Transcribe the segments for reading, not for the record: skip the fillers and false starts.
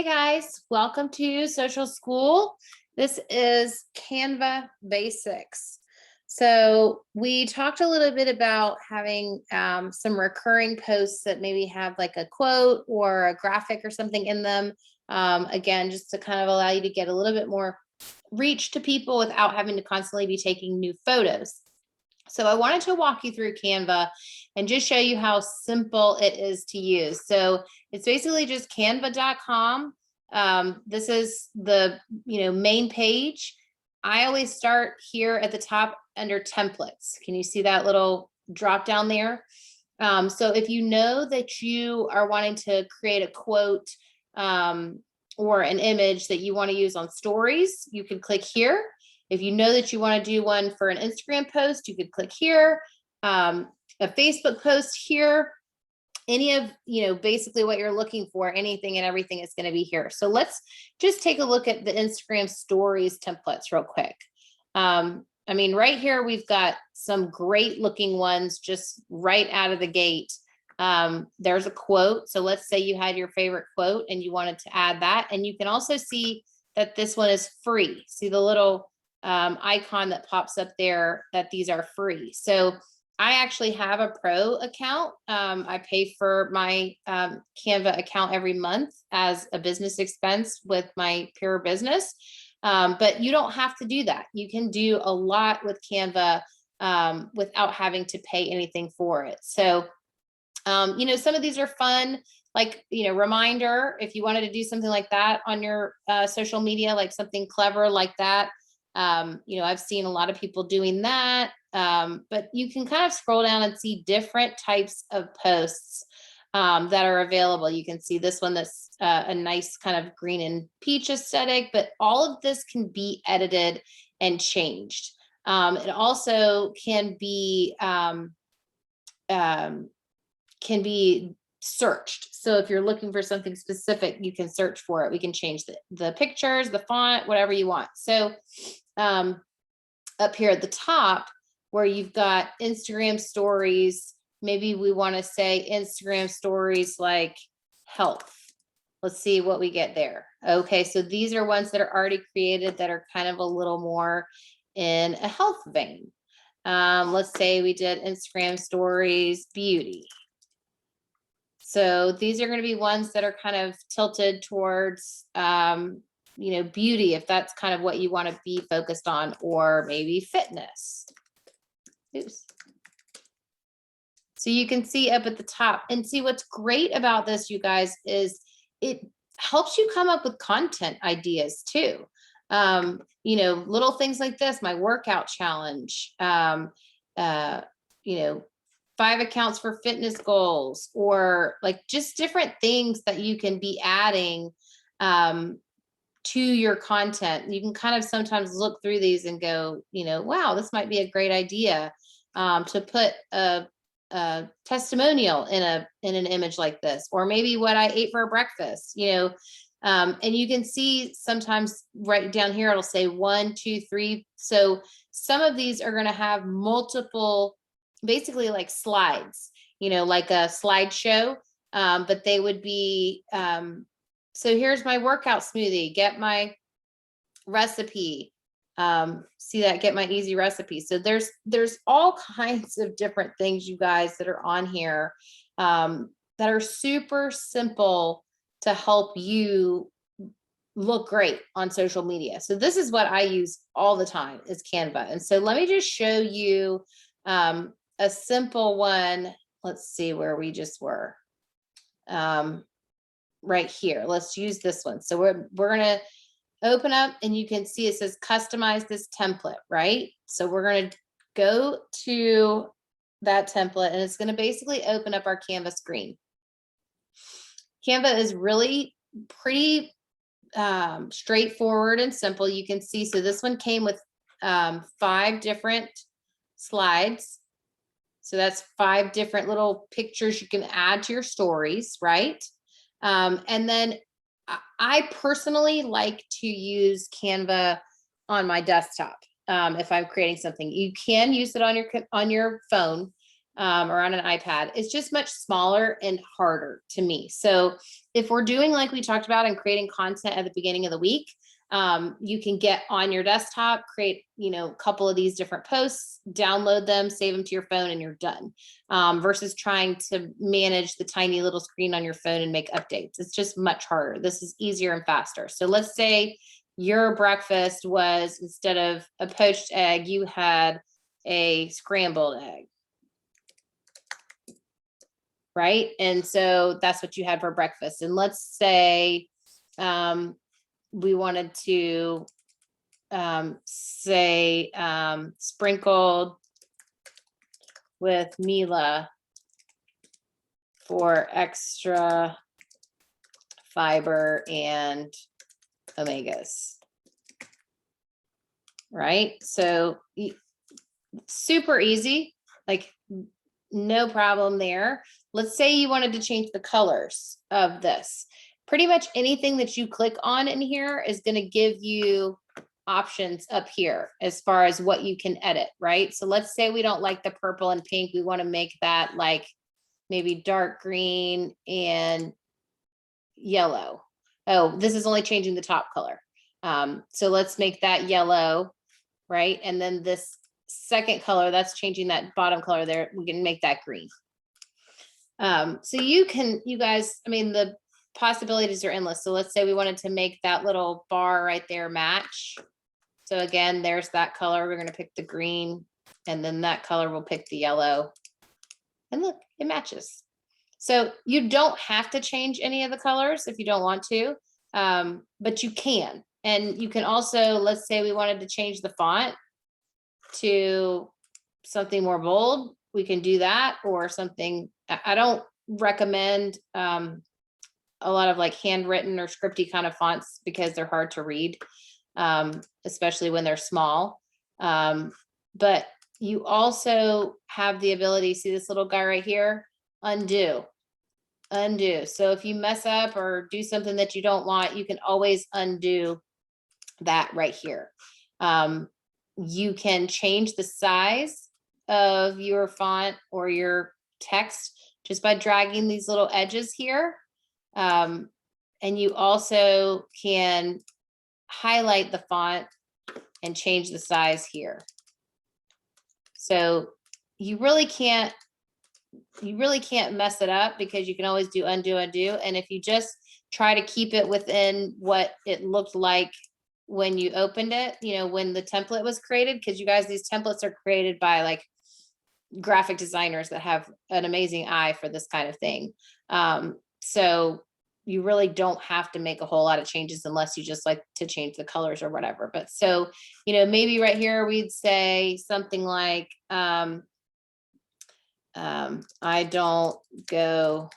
Hey guys, welcome to Social School. This is Canva Basics. So we talked a little bit about having some recurring posts that maybe have like a quote or a graphic or something in them. Again, just to kind of allow you to get a little bit more reach to people without having to constantly be taking new photos. So I wanted to walk you through Canva and just show you how simple it is to use. So it's basically just canva.com. This is the main page. I always start here at the top under templates. Can you see that little drop down there? So if you know that you are wanting to create a quote or an image that you want to use on stories, you can click here. If you know that you want to do one for an Instagram post, you could click here, a Facebook post here, any of, basically what you're looking for, anything and everything is going to be here. So let's just take a look at the Instagram stories templates real quick. Right here, we've got some great looking ones just right out of the gate. There's a quote. So let's say you had your favorite quote and you wanted to add that. And you can also see that this one is free. See the little icon that pops up there, that these are free. So I actually have a pro account. I pay for my Canva account every month as a business expense with my pure business. But you don't have to do that. You can do a lot with Canva without having to pay anything for it. So, some of these are fun, like, reminder, if you wanted to do something like that on your social media, like something clever like that. I've seen a lot of people doing that, but you can kind of scroll down and see different types of posts that are available. You can see this one that's a nice kind of green and peach aesthetic, but all of this can be edited and changed. It also can be searched. So if you're looking for something specific, you can search for it. We can change the pictures, the font, whatever you want. So up here at the top where you've got Instagram stories, maybe we want to say Instagram stories like health. Let's see what we get there. Okay, so these are ones that are already created that are kind of a little more in a health vein. Let's say we did Instagram stories beauty. So these are going to be ones that are kind of tilted towards, beauty, if that's kind of what you want to be focused on, or maybe fitness. Oops. So you can see up at the top, and see what's great about this, you guys, is it helps you come up with content ideas too. Little things like this, my workout challenge, 5 accounts for fitness goals, or like just different things that you can be adding to your content. You can kind of sometimes look through these and go, wow, this might be a great idea to put a testimonial in an image like this, or maybe what I ate for breakfast, and you can see sometimes right down here, it'll say 1, 2, 3. So some of these are going to have multiple, basically like slides, like a slideshow, but they would be, so here's my workout smoothie, get my recipe, see that, get my easy recipe. So there's all kinds of different things, you guys, that are on here that are super simple to help you look great on social media. So this is what I use all the time, is Canva. And so let me just show you a simple one. Let's see where we just were. Right here. Let's use this one. So we're going to open up, and you can see it says customize this template, right? So we're going to go to that template, and it's going to basically open up our Canva screen. Canva is really pretty straightforward and simple. You can see, so this one came with 5 different slides. So that's 5 different little pictures you can add to your stories, right? And then I personally like to use Canva on my desktop if I'm creating something. You can use it on your phone. or on an iPad. It's just much smaller and harder to me. So if we're doing like we talked about and creating content at the beginning of the week, you can get on your desktop, create, a couple of these different posts, download them, save them to your phone, and you're done. Versus trying to manage the tiny little screen on your phone and make updates. It's just much harder. This is easier and faster. So let's say your breakfast was, instead of a poached egg, you had a scrambled egg. Right? And so that's what you had for breakfast. And let's say we wanted to say sprinkled with Mila for extra fiber and omegas. Right? So super easy, like no problem there. Let's say you wanted to change the colors of this. Pretty much anything that you click on in here is going to give you options up here as far as what you can edit, right? So let's say we don't like the purple and pink. We want to make that like maybe dark green and yellow. Oh, this is only changing the top color. So let's make that yellow, right? And then this second color, that's changing that bottom color there. We can make that green. So you guys, the possibilities are endless. So let's say we wanted to make that little bar right there match. So again, there's that color. We're going to pick the green, and then that color will pick the yellow. And look, it matches. So you don't have to change any of the colors if you don't want to, but you can. And you can also, let's say we wanted to change the font to something more bold. We can do that, or something. I don't recommend a lot of like handwritten or scripty kind of fonts because they're hard to read, especially when they're small. But you also have the ability, see this little guy right here, undo. So if you mess up or do something that you don't want, you can always undo that right here. You can change the size of your font or your text just by dragging these little edges here. And you also can highlight the font and change the size here. So you really can't mess it up, because you can always do undo. And if you just try to keep it within what it looked like when you opened it, when the template was created, because you guys, these templates are created by like graphic designers that have an amazing eye for this kind of thing. So you really don't have to make a whole lot of changes unless you just like to change the colors or whatever. But so, maybe right here, we'd say something like, I don't go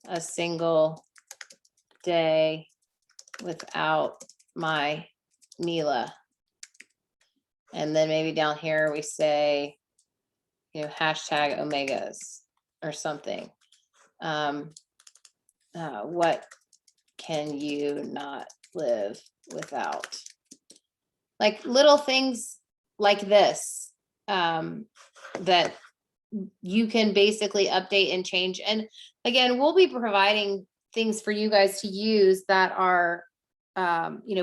a single day without my Mila. And then maybe down here we say, hashtag omegas or something. What can you not live without? Like little things like this, that you can basically update and change. And again, we'll be providing things for you guys to use that are,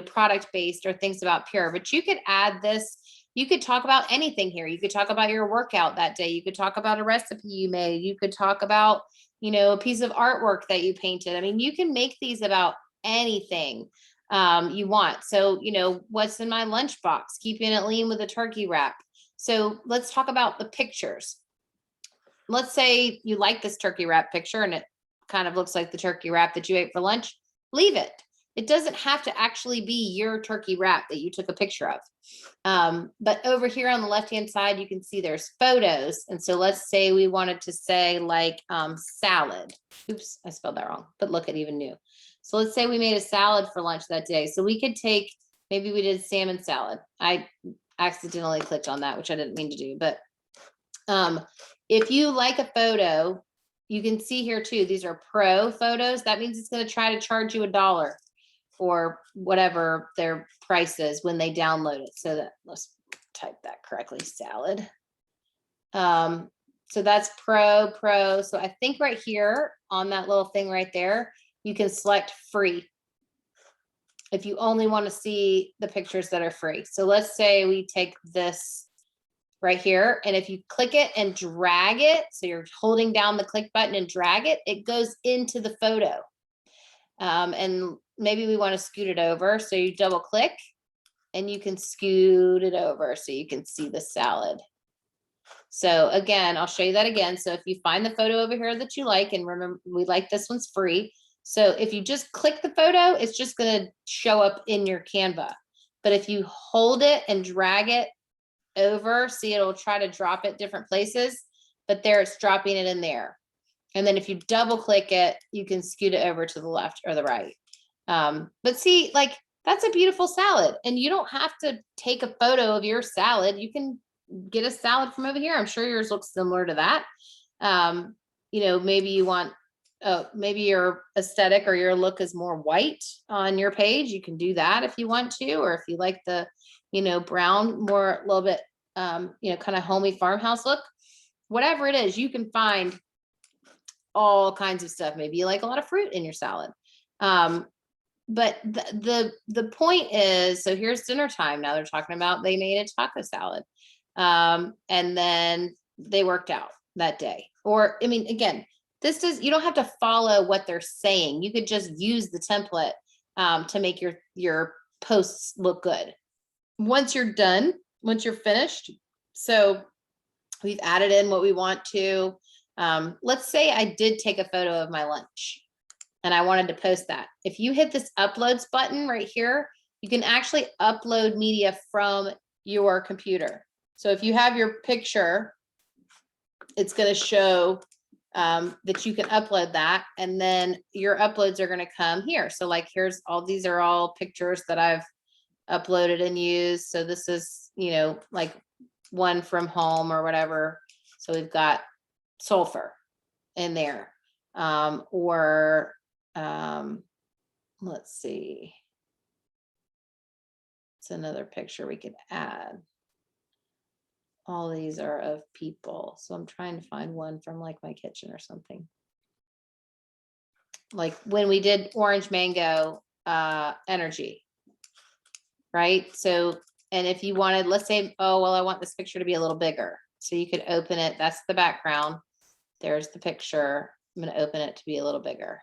product based or things about Pure, but you could add this. You could talk about anything here. You could talk about your workout that day. You could talk about a recipe you made. You could talk about, a piece of artwork that you painted. You can make these about anything you want. So, what's in my lunchbox, keeping it lean with a turkey wrap. So let's talk about the pictures. Let's say you like this turkey wrap picture and it kind of looks like the turkey wrap that you ate for lunch. Leave it. It doesn't have to actually be your turkey wrap that you took a picture of. But over here on the left-hand side, you can see there's photos. And so let's say we wanted to say like salad. Oops, I spelled that wrong, but look, it even knew. So let's say we made a salad for lunch that day. So we could take, maybe we did salmon salad. I accidentally clicked on that, which I didn't mean to do. But if you like a photo, you can see here too, these are pro photos. That means it's going to try to charge you $1 or whatever their price is when they download it. So that, let's type that correctly, salad. So that's pro. So I think right here on that little thing right there, you can select free if you only want to see the pictures that are free. So let's say we take this right here, and if you click it and drag it, so you're holding down the click button and drag it, it goes into the photo. And maybe we want to scoot it over. So you double click and you can scoot it over so you can see the salad. So again, I'll show you that again. So if you find the photo over here that you like, and remember, we like this one's free. So if you just click the photo, it's just going to show up in your Canva. But if you hold it and drag it over, see, it'll try to drop it different places, but there it's dropping it in there. And then if you double click it, you can scoot it over to the left or the right. But see, like, that's a beautiful salad, and you don't have to take a photo of your salad. You can get a salad from over here. I'm sure yours looks similar to that. You know, maybe you want, maybe your aesthetic or your look is more white on your page. You can do that if you want to, or if you like the, you know, brown, more, a little bit, you know, kind of homey farmhouse look, whatever it is, you can find all kinds of stuff. Maybe you like a lot of fruit in your salad. But the point is, so here's dinner time. Now they're talking about they made a taco salad. And then they worked out that day. Or, I mean, again, this does, you don't have to follow what they're saying. You could just use the template to make your posts look good. Once you're done, once you're finished, so we've added in what we want to. Let's say I did take a photo of my lunch and I wanted to post that. If you hit this uploads button right here, you can actually upload media from your computer. So if you have your picture, it's going to show that you can upload that, and then your uploads are going to come here. So like, here's all, these are all pictures that I've uploaded and used. So this is, you know, like one from home or whatever. So we've got sulfur in there. Let's see. It's another picture we could add. All these are of people. So I'm trying to find one from like my kitchen or something. Like when we did orange mango energy, right? So, and if you wanted, let's say, oh, well, I want this picture to be a little bigger. So you could open it. That's the background. There's the picture. I'm going to open it to be a little bigger.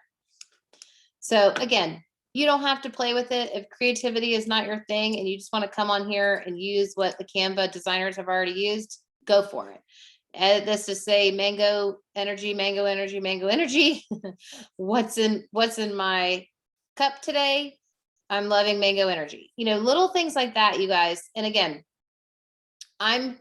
So again, you don't have to play with it. If creativity is not your thing and you just want to come on here and use what the Canva designers have already used, go for it. Edit this to say mango energy, mango energy, mango energy. What's in my cup today? I'm loving mango energy. You know, little things like that, you guys. And again, I'm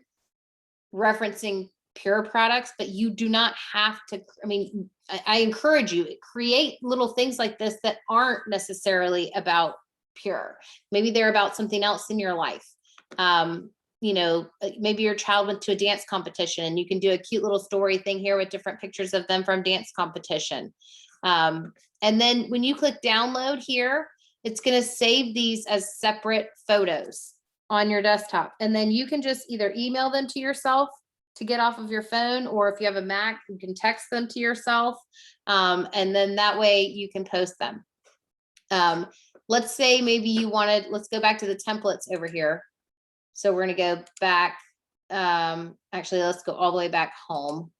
referencing pure products, but you do not have to. I mean, I encourage you, create little things like this that aren't necessarily about pure. Maybe they're about something else in your life. You know, maybe your child went to a dance competition and you can do a cute little story thing here with different pictures of them from dance competition. And then when you click download here, it's going to save these as separate photos on your desktop. And then you can just either email them to yourself to get off of your phone, or if you have a Mac, you can text them to yourself. And then that way you can post them. Let's say maybe you wanted, let's go back to the templates over here. So we're going to go back. Actually, let's go all the way back home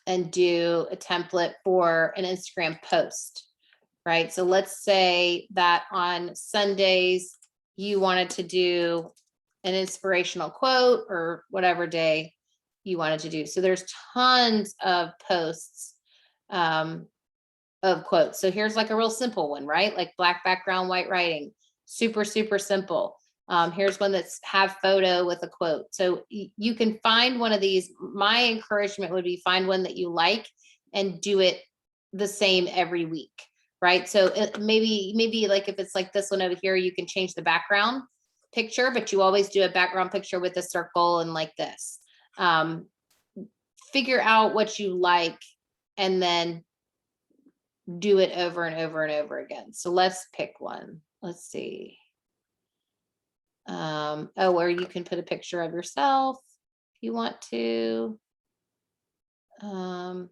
and do a template for an Instagram post, right? So let's say that on Sundays, you wanted to do an inspirational quote or whatever day you wanted to do. So there's tons of posts of quotes. So here's like a real simple one, right? Like black background, white writing, super, super simple. Here's one that's have photo with a quote. So you can find one of these. My encouragement would be find one that you like and do it the same every week, right? So maybe like if it's like this one over here, you can change the background picture, but you always do a background picture with a circle and like this. Figure out what you like and then do it over and over and over again. So let's pick one. Let's see. Where you can put a picture of yourself. you want to, okay,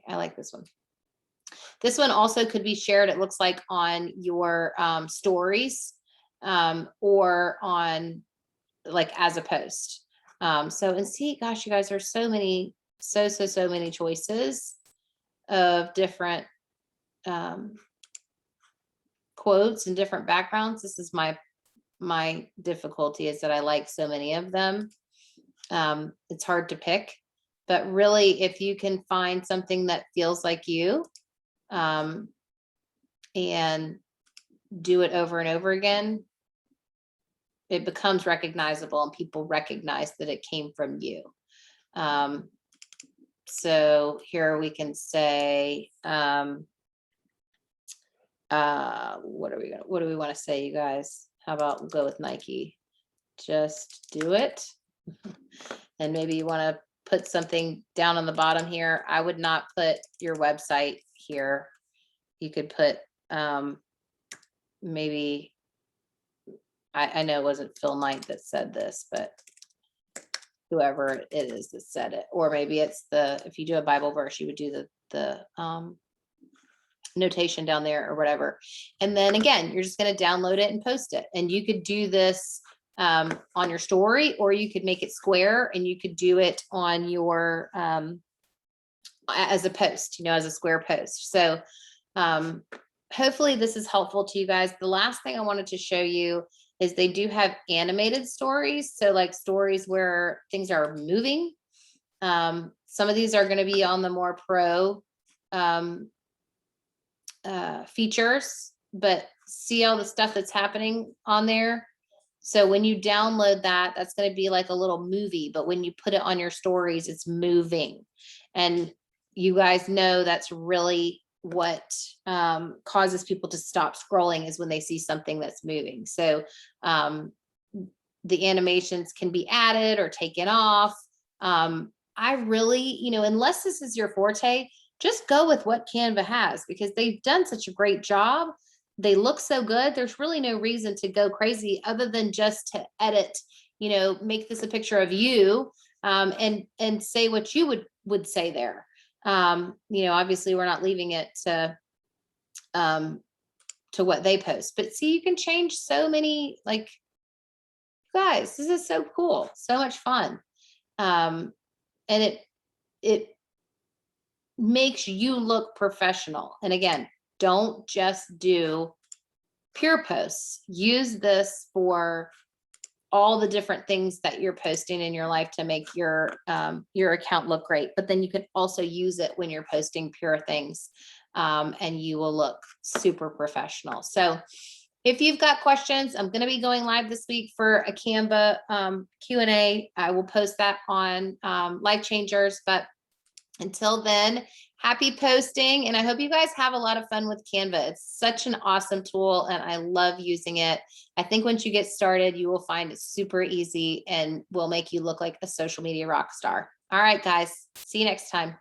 I like this one. This one also could be shared, it looks like, on your stories, or on like as a post. So, and see, gosh, you guys, there's so many, so many choices of different quotes and different backgrounds. This is my difficulty, is that I like so many of them. It's hard to pick, but really, if you can find something that feels like you, and do it over and over again, it becomes recognizable and people recognize that it came from you. So here we can say, what do we want to say, you guys? How about we'll go with Nike? Just do it. And maybe you want to put something down on the bottom here. I would not put your website here. You could put, maybe, I know it wasn't Phil Knight that said this, but whoever it is that said it, or maybe it's if you do a Bible verse, you would do the notation down there or whatever. And then again, you're just going to download it and post it. And you could do this on your story, or you could make it square and you could do it on your, as a post, as a square post. So hopefully this is helpful to you guys. The last thing I wanted to show you is they do have animated stories. So like stories where things are moving. Some of these are going to be on the more pro features, but see all the stuff that's happening on there. So when you download that, that's going to be like a little movie, but when you put it on your stories, it's moving. And you guys know that's really what causes people to stop scrolling, is when they see something that's moving. So the animations can be added or taken off. I really, unless this is your forte, just go with what Canva has, because they've done such a great job. They look so good. There's really no reason to go crazy other than just to edit, make this a picture of you, and say what you would say there. Obviously we're not leaving it to what they post, but see, you can change so many, like, guys, this is so cool. So much fun. And it makes you look professional. And again, don't just do pure posts. Use this for all the different things that you're posting in your life to make your account look great. But then you can also use it when you're posting pure things, and you will look super professional. So if you've got questions, I'm going to be going live this week for a Canva Q&A. I will post that on Life Changers. But until then, happy posting. And I hope you guys have a lot of fun with Canva. It's such an awesome tool and I love using it. I think once you get started, you will find it super easy and will make you look like a social media rock star. All right, guys, see you next time.